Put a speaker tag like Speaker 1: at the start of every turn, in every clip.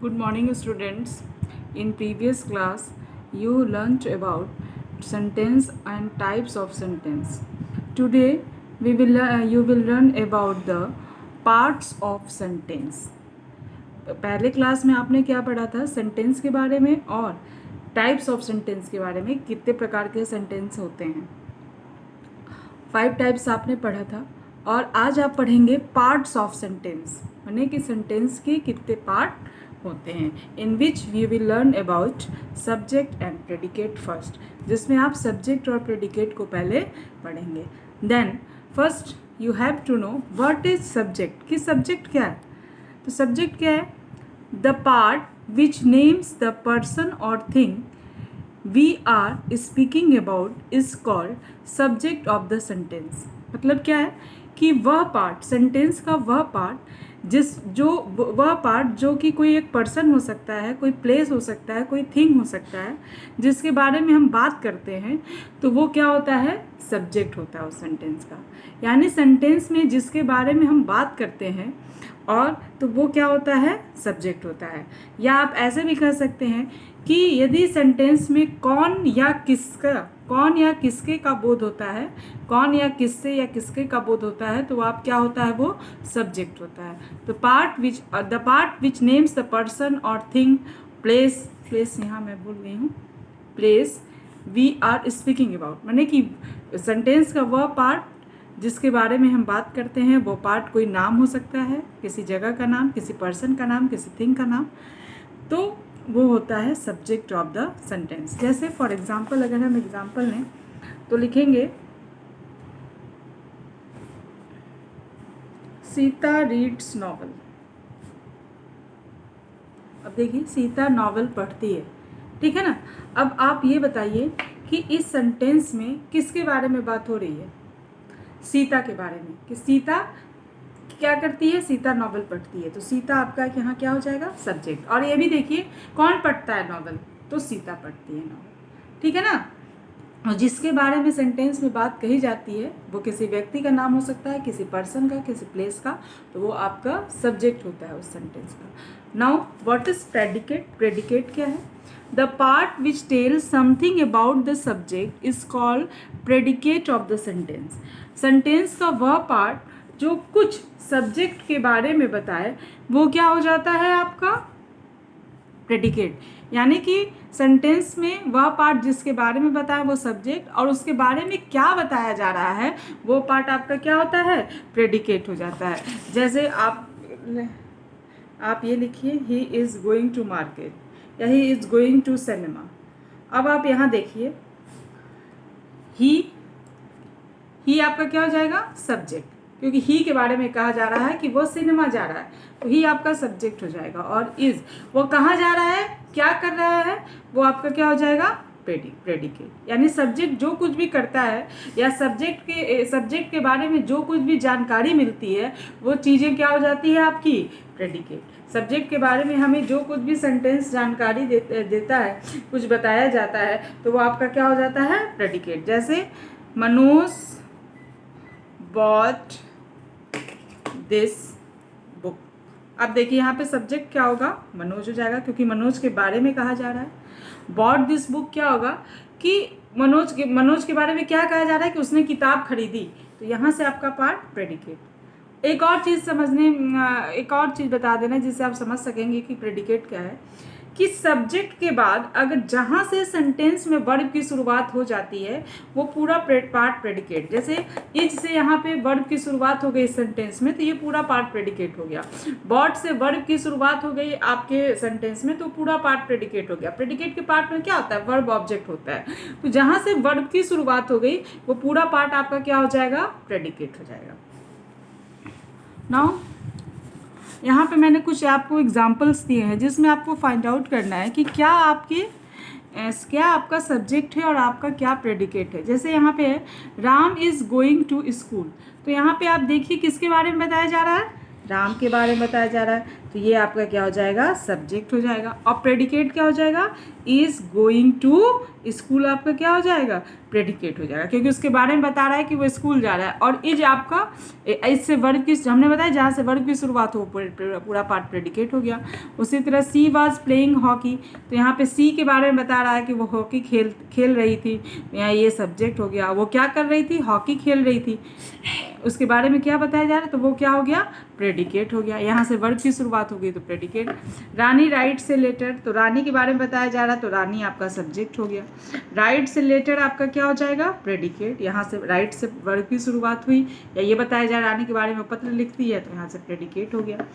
Speaker 1: Good morning, students. In previous class, you learnt about sentence and types of sentence. Today, you will learn about the parts of sentence. पहले class में आपने क्या पढ़ा था? Sentence के बारे में और टाइप्स ऑफ सेंटेंस के बारे में, कितने प्रकार के सेंटेंस होते हैं। 5 टाइप्स आपने पढ़ा था और आज आप पढ़ेंगे पार्ट्स ऑफ सेंटेंस, यानी कि सेंटेंस के कितने पार्ट होते हैं। In which we will learn about subject and predicate first, जिसमें आप सब्जेक्ट और प्रेडिकेट को पहले पढ़ेंगे। Then first you have to know what is subject, कि सब्जेक्ट क्या है। तो सब्जेक्ट क्या है? The part which names the person और thing we are speaking about is called subject of the sentence। मतलब क्या है कि वह पार्ट, सेंटेंस का वह पार्ट वह पार्ट जो कि कोई एक पर्सन हो सकता है, कोई प्लेस हो सकता है, कोई थिंग हो सकता है, जिसके बारे में हम बात करते हैं, तो वो क्या होता है? सब्जेक्ट होता है उस सेंटेंस का। यानी सेंटेंस में जिसके बारे में हम बात करते हैं और तो वो क्या होता है? सब्जेक्ट होता है। या आप ऐसे भी कह सकते हैं कि यदि सेंटेंस में कौन या किसके का बोध होता है, कौन या किससे या किसके का बोध होता है, तो आप क्या होता है? वो सब्जेक्ट होता है। तो the part which names the person और थिंग, प्लेस यहाँ मैं भूल गई हूँ, place we are speaking about, माने कि सेंटेंस का वह पार्ट जिसके बारे में हम बात करते हैं, वो पार्ट कोई नाम हो सकता है, किसी जगह का नाम, किसी पर्सन का नाम, किसी थिंग का नाम, तो वो होता है सब्जेक्ट ऑफ द सेंटेंस। जैसे फॉर एग्जांपल अगर हम एग्जांपल लें तो लिखेंगे सीता रीड्स नॉवल। अब देखिए सीता नॉवल पढ़ती है, ठीक है ना। अब आप ये बताइए कि इस सेंटेंस में किसके बारे में बात हो रही है? सीता के बारे में, कि सीता क्या करती है? सीता नॉवल पढ़ती है। तो सीता आपका यहाँ क्या हो जाएगा? सब्जेक्ट। और ये भी देखिए कौन पढ़ता है नॉवल? तो सीता पढ़ती है नॉवल, ठीक है ना। और जिसके बारे में सेंटेंस में बात कही जाती है वो किसी व्यक्ति का नाम हो सकता है, किसी पर्सन का, किसी प्लेस का, तो वो आपका सब्जेक्ट होता है उस सेंटेंस का। Now what is predicate? Predicate क्या है? The part which tells something about the subject is called predicate of the sentence. Sentence का वह पार्ट जो कुछ सब्जेक्ट के बारे में बताए, वो क्या हो जाता है? आपका प्रेडिकेट। यानी कि सेंटेंस में वह पार्ट जिसके बारे में बताया वो सब्जेक्ट, और उसके बारे में क्या बताया जा रहा है वो पार्ट आपका क्या होता है? प्रेडिकेट हो जाता है। जैसे आप ये लिखिए, he is going to market या he is going to cinema. अब आप यहाँ देखिए, ही आपका क्या हो जाएगा? सब्जेक्ट, क्योंकि ही के बारे में कहा जा रहा है कि वो सिनेमा जा रहा है, तो ही आपका सब्जेक्ट हो जाएगा। और इज वो कहाँ जा रहा है, क्या कर रहा है, वो आपका क्या हो जाएगा? प्रेडिकेट। यानी सब्जेक्ट जो कुछ भी करता है या सब्जेक्ट के बारे में जो कुछ भी जानकारी मिलती है, वो चीज़ें क्या हो जाती है? आपकी प्रेडिकेट। सब्जेक्ट के बारे में हमें जो कुछ भी सेंटेंस जानकारी देता है, कुछ बताया जाता है, तो वो आपका क्या हो जाता है? प्रेडिकेट। जैसे मनोज बॉट दिस बुक। अब देखिए यहाँ पे सब्जेक्ट क्या होगा? मनोज हो जाएगा, क्योंकि मनोज के बारे में कहा जा रहा है। बॉट दिस बुक क्या होगा कि मनोज के बारे में क्या कहा जा रहा है? कि उसने किताब खरीदी, तो यहाँ से आपका पार्ट प्रेडिकेट। एक और चीज़ बता देना जिससे आप समझ सकेंगे कि प्रेडिकेट क्या है, कि सब्जेक्ट के बाद अगर जहाँ से सेंटेंस में वर्ब की शुरुआत हो जाती है वो पूरा पार्ट प्रेडिकेट। जैसे इज से यहाँ पे वर्ब की शुरुआत हो गई इस सेंटेंस में, तो ये पूरा पार्ट प्रेडिकेट हो गया। बॉट से वर्ब की शुरुआत हो गई आपके सेंटेंस में, तो पूरा पार्ट प्रेडिकेट हो गया। प्रेडिकेट के पार्ट में क्या होता है? वर्ब ऑब्जेक्ट होता है। तो जहाँ से वर्ब की शुरुआत हो गई वो पूरा पार्ट आपका क्या हो जाएगा? प्रेडिकेट हो जाएगा। नाउ यहाँ पे मैंने कुछ आपको एग्जांपल्स दिए हैं जिसमें आपको फाइंड आउट करना है कि क्या आपका सब्जेक्ट है और आपका क्या प्रेडिकेट है। जैसे यहाँ पे है Ram is going to school, तो यहाँ पे आप देखिए किसके बारे में बताया जा रहा है? राम के बारे में बताया जा रहा है, तो ये आपका क्या हो जाएगा, सब्जेक्ट हो जाएगा। और प्रेडिकेट क्या हो जाएगा, इज़ गोइंग टू स्कूल आपका क्या हो जाएगा, प्रेडिकेट हो जाएगा, क्योंकि उसके बारे में बता रहा है कि वो स्कूल जा रहा है। और इज आपका इससे वर्ब की, हमने बताया जहाँ से वर्ब की शुरुआत हो पूरा पार्ट प्रेडिकेट हो गया। उसी तरह सी वाज प्लेइंग हॉकी, तो यहाँ पे सी के बारे में बता रहा है कि वो हॉकी खेल रही थी, यहाँ ये सब्जेक्ट हो गया। वो क्या कर रही थी, हॉकी खेल रही थी, उसके बारे में क्या बताया जा रहा है, तो वो क्या हो गया, प्रेडिकेट हो गया। यहाँ से वर्ब की शुरुआत हो गई तो प्रेडिकेट। रानी राइट से लेटर, तो रानी के बारे में बताया जा रहा है, तो रानी आपका सब्जेक्ट हो गया। राइट से लेटर आपका क्या हो जाएगा, प्रेडिकेट। यहाँ से राइट से वर्ब की शुरुआत हुई, या ये बताया जा रहा है रानी के बारे में पत्र लिखती है, तो यहाँ से प्रेडिकेट हो गया।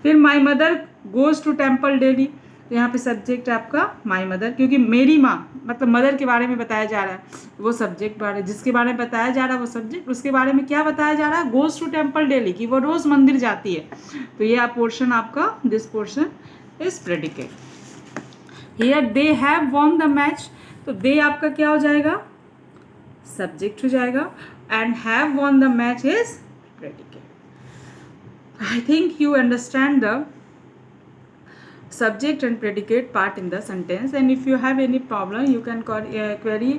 Speaker 1: फिर my mother goes to temple daily, तो यहाँ पे सब्जेक्ट आपका माई मदर, क्योंकि मेरी माँ मतलब मदर के बारे में बताया जा रहा है, वो सब्जेक्ट बारे, जिसके बारे में बताया जा रहा है वो सब्जेक्ट, उसके बारे में क्या बताया जा रहा है, गोज टू टेम्पल डेली, कि वो रोज़ मंदिर जाती है। तो ये पोर्शन आपका, this portion is predicate. Here they have won the match, तो दे आपका क्या हो जाएगा, सब्जेक्ट हो जाएगा, and have won the match is predicate. I think you understand the subject and predicate part in the sentence, and if you have any problem you can query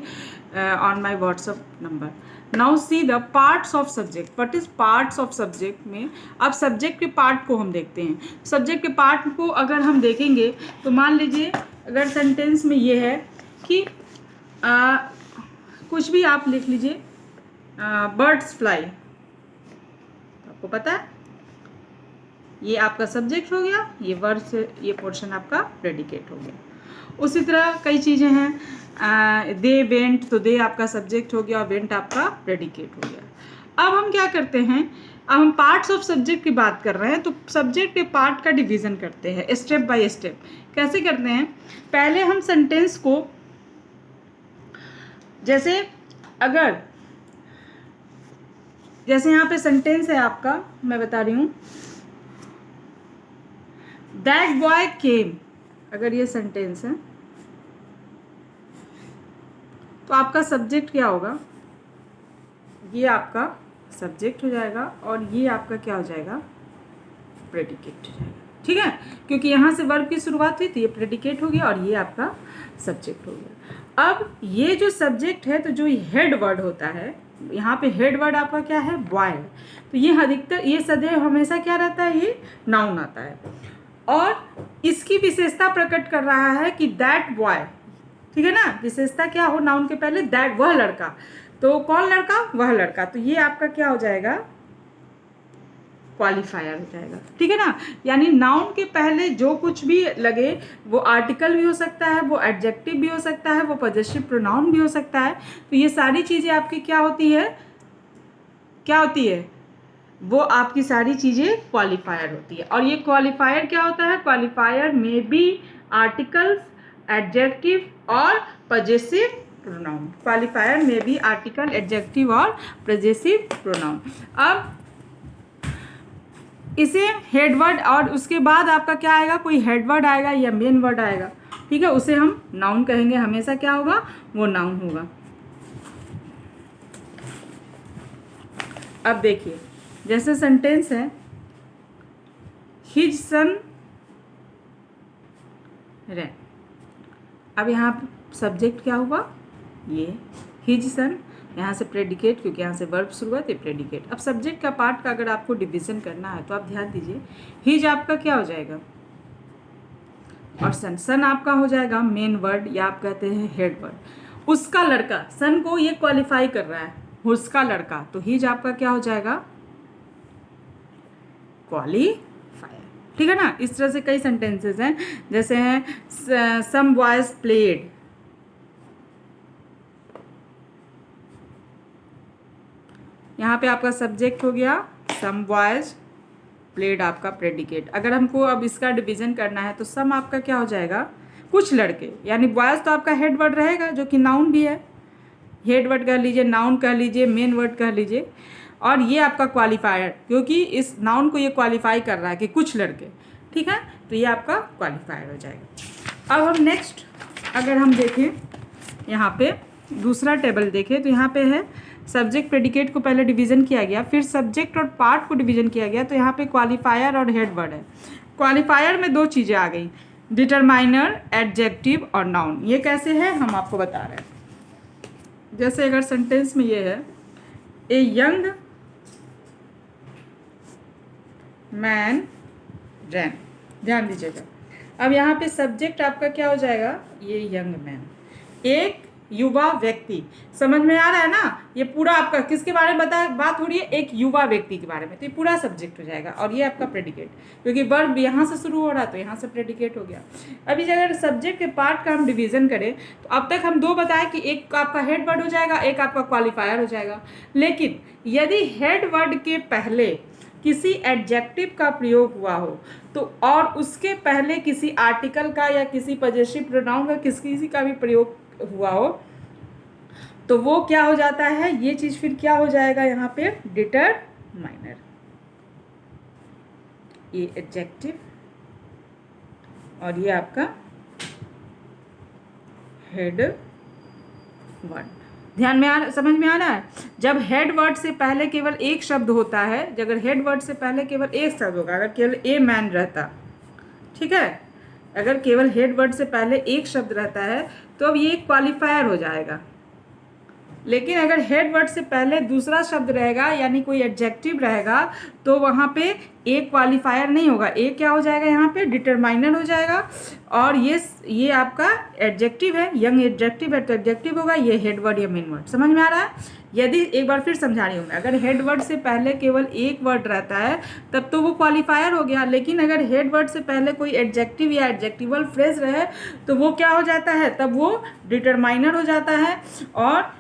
Speaker 1: on my WhatsApp number. Now see the parts of subject. What is parts of subject में, अब subject के part को हम देखते हैं। subject के part को अगर हम देखेंगे तो मान लीजिए अगर sentence में ये है कि कुछ भी आप लिख लीजिए, birds fly, आपको पता है ये आपका सब्जेक्ट हो गया, ये वर्ब से ये पोर्शन आपका प्रेडिकेट हो गया। उसी तरह कई चीज़ें हैं, दे वेंट, तो दे आपका सब्जेक्ट हो गया और वेंट आपका प्रेडिकेट हो गया। अब हम क्या करते हैं, अब हम पार्ट्स ऑफ सब्जेक्ट की बात कर रहे हैं, तो सब्जेक्ट के पार्ट का डिवीज़न करते हैं स्टेप बाय स्टेप। कैसे करते हैं, पहले हम सेंटेंस को, जैसे अगर जैसे यहाँ पे सेंटेंस है आपका, मैं बता रही हूँ, दैट बॉय केम, अगर ये सेंटेंस है तो आपका सब्जेक्ट क्या होगा, ये आपका सब्जेक्ट हो जाएगा और ये आपका क्या हो जाएगा, प्रेडिकेट हो जाएगा। ठीक है, क्योंकि यहाँ से वर्ब की शुरुआत हुई तो ये प्रेडिकेट हो गया और ये आपका सब्जेक्ट हो गया। अब ये जो सब्जेक्ट है, तो जो हेड वर्ड होता है, यहाँ पे हेड वर्ड आपका क्या है, बॉय, तो ये अधिकतर, ये सदैव हमेशा क्या रहता है, ये नाउन आता है और इसकी विशेषता प्रकट कर रहा है कि दैट बॉय, ठीक है ना, विशेषता क्या हो, नाउन के पहले दैट, वह लड़का, तो कौन लड़का, वह लड़का, तो ये आपका क्या हो जाएगा, क्वालिफायर हो जाएगा। ठीक है ना, यानी नाउन के पहले जो कुछ भी लगे, वो आर्टिकल भी हो सकता है, वो एडजेक्टिव भी हो सकता है, वो पॉजेसिव प्रोनाउन भी हो सकता है, तो ये सारी चीज़ें आपकी क्या होती है, क्या होती है, वो आपकी सारी चीज़ें क्वालिफायर होती है। और ये क्वालिफायर क्या होता है, क्वालिफायर में बी आर्टिकल्स, एडजेक्टिव और पॉजेसिव प्रोनाउन, क्वालिफायर में भी आर्टिकल, एडजेक्टिव और पॉजेसिव प्रोनाउन। अब इसे हेडवर्ड, और उसके बाद आपका क्या आएगा, कोई हेडवर्ड आएगा या मेन वर्ड आएगा, ठीक है, उसे हम नाउन कहेंगे, हमेशा क्या होगा, वो नाउन होगा। अब देखिए, जैसे सेंटेंस है, हिज सन रैन, अब यहाँ सब्जेक्ट क्या हुआ, ये हिज सन, यहाँ से प्रेडिकेट, क्योंकि यहाँ से वर्ब शुरुआत है, प्रेडिकेट। अब सब्जेक्ट का पार्ट का अगर आपको डिवीजन करना है तो आप ध्यान दीजिए, हिज आपका क्या हो जाएगा और सन, सन आपका हो जाएगा मेन वर्ड या आप कहते हैं हेड वर्ड। उसका लड़का, सन को ये क्वालिफाई कर रहा है, उसका लड़का, तो हिज आपका क्या हो जाएगा, क्वालिफायर। ठीक है ना, इस तरह से कई सेंटेंसेस हैं, जैसे हैं सम बॉयज प्लेड, यहाँ पे आपका सब्जेक्ट हो गया सम बॉयज प्लेड, आपका प्रेडिकेट। अगर हमको अब इसका डिवीजन करना है तो सम आपका क्या हो जाएगा, कुछ लड़के, यानी बॉयज तो आपका हेड वर्ड रहेगा जो कि नाउन भी है, हेड वर्ड कह लीजिए, नाउन कह लीजिए, मेन वर्ड कह लीजिए, और ये आपका क्वालिफायर, क्योंकि इस नाउन को ये क्वालिफाई कर रहा है कि कुछ लड़के, ठीक है, तो ये आपका क्वालिफायर हो जाएगा। अब हम नेक्स्ट अगर हम देखें, यहाँ पे दूसरा टेबल देखें तो यहाँ पे है सब्जेक्ट प्रेडिकेट को पहले डिवीज़न किया गया, फिर सब्जेक्ट और पार्ट को डिवीज़न किया गया, तो यहाँ पे क्वालिफायर और हेड वर्ड है। क्वालिफायर में दो चीज़ें आ गई, डिटरमाइनर, एडजेक्टिव और नाउन। ये कैसे है हम आपको बता रहे हैं। जैसे अगर सेंटेंस में ये है, ए यंग मैन रैन, ध्यान दीजिएगा। अब यहाँ पे सब्जेक्ट आपका क्या हो जाएगा, ये यंग मैन, एक युवा व्यक्ति। समझ में आ रहा है ना, ये पूरा आपका किसके बारे में बात हो रही है, एक युवा व्यक्ति के बारे में, तो ये पूरा सब्जेक्ट हो जाएगा। और ये आपका प्रेडिकेट, क्योंकि वर्ब यहाँ से शुरू हो रहा है तो यहाँ से प्रेडिकेट हो गया। अभी अगर सब्जेक्ट के पार्ट का हम डिवीजन करें तो अब तक हम दो बताए कि एक आपका हेड वर्ड हो जाएगा, एक आपका क्वालिफायर हो जाएगा। लेकिन यदि हेड वर्ड के पहले किसी एडजेक्टिव का प्रयोग हुआ हो तो, और उसके पहले किसी आर्टिकल का या किसी पजेसिव प्रोनाउन का किसी का भी प्रयोग हुआ हो, तो वो क्या हो जाता है, ये चीज फिर क्या हो जाएगा यहाँ पे, डिटरमाइनर। ये एडजेक्टिव और ये आपका हेड वर्ड। ध्यान में समझ में आ रहा है। जब हेड वर्ड से पहले केवल एक शब्द होता है, अगर हेड वर्ड से पहले केवल एक शब्द होगा, अगर केवल ए मैन रहता, ठीक है, अगर केवल हेड वर्ड से पहले एक शब्द रहता है तो अब ये क्वालिफायर हो जाएगा। लेकिन अगर हेड वर्ड से पहले दूसरा शब्द रहेगा यानी कोई एडजेक्टिव रहेगा तो वहाँ पे ए क्वालिफायर नहीं होगा, ए क्या हो जाएगा, यहाँ पे डिटरमाइनर हो जाएगा। और ये आपका एडजेक्टिव है, यंग एडजेक्टिव है तो एडजेक्टिव होगा, ये हेड वर्ड या मेन वर्ड। समझ में आ रहा है। यदि एक बार फिर समझा रही हूँ मैं, अगर हेड वर्ड से पहले केवल एक वर्ड रहता है तब तो वो क्वालिफायर हो गया। लेकिन अगर हेड वर्ड से पहले कोई एडजेक्टिव या एडजेक्टिवल फ्रेज रहे तो वो क्या हो जाता है, तब वो डिटरमाइनर हो जाता है और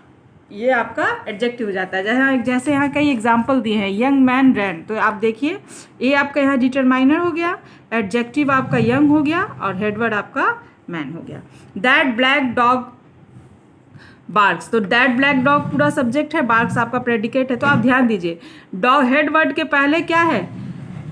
Speaker 1: ये आपका एडजेक्टिव हो जाता है। जैसे यहाँ कई एग्जाम्पल दिए हैं, यंग मैन रैन, तो आप देखिए ये आपका यहाँ डिटरमाइनर हो गया, एडजेक्टिव आपका यंग हो गया और हेडवर्ड आपका मैन हो गया। दैट ब्लैक डॉग बार्क्स, तो दैट ब्लैक डॉग पूरा सब्जेक्ट है, बार्क्स आपका प्रेडिकेट है। तो आप ध्यान दीजिए, डॉग हेड वर्ड के पहले क्या है,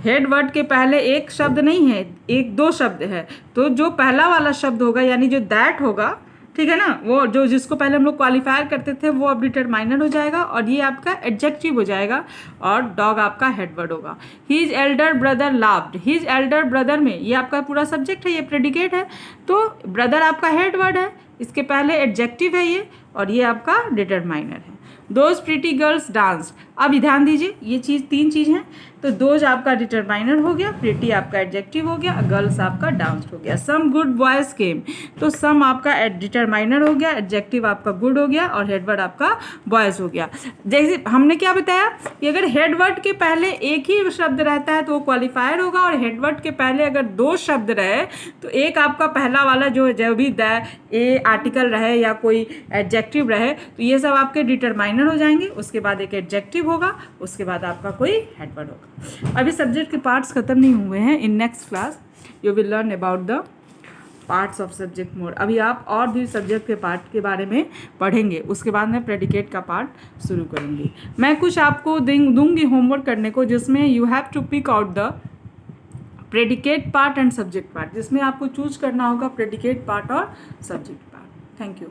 Speaker 1: हेड वर्ड के पहले एक शब्द नहीं है, एक दो शब्द है। तो जो पहला वाला शब्द होगा यानी जो दैट होगा, ठीक है ना, वो जो जिसको पहले हम लोग क्वालिफायर करते थे वो अब डिटरमाइनर हो जाएगा और ये आपका एडजेक्टिव हो जाएगा और डॉग आपका हेडवर्ड होगा। His Elder brother लाव्ड, his Elder brother में ये आपका पूरा सब्जेक्ट है, ये प्रेडिकेट है, तो ब्रदर आपका हेडवर्ड है, इसके पहले एडजेक्टिव है ये और ये आपका डिटरमाइनर है। दोज प्रिटी गर्ल्स डांस, अब ध्यान दीजिए ये चीज़ तीन चीज़ हैं, तो दोज आपका डिटरमाइनर हो गया, प्रिटी आपका एडजेक्टिव हो गया, गर्ल्स आपका डांस हो गया। सम गुड बॉयज केम, तो सम आपका डिटरमाइनर हो गया, एडजेक्टिव आपका गुड हो गया और हेडवर्ड आपका बॉयज हो गया। जैसे हमने क्या बताया कि अगर हेडवर्ड के पहले एक ही शब्द रहता है तो वो क्वालिफायर होगा और हेडवर्ड के पहले अगर दो शब्द रहे तो एक आपका पहला वाला जो भी ए आर्टिकल रहे या कोई एडजेक्टिव रहे तो ये सब आपके डिटरमाइनर हो जाएंगे, उसके बाद एक एडजेक्टिव होगा, उसके बाद आपका कोई हेडवर्ड होगा। अभी सब्जेक्ट के पार्ट्स खत्म नहीं हुए हैं। In next class you will learn about the parts of subject more. अभी आप और भी सब्जेक्ट के पार्ट के बारे में पढ़ेंगे, उसके बाद मैं प्रेडिकेट का पार्ट शुरू करूँगी। मैं कुछ आपको दूंगी होमवर्क करने को जिसमें you have to pick out the predicate part and subject part, जिसमें आपको चूज करना होगा प्रेडिकेट पार्ट और सब्जेक्ट पार्ट। Thank you.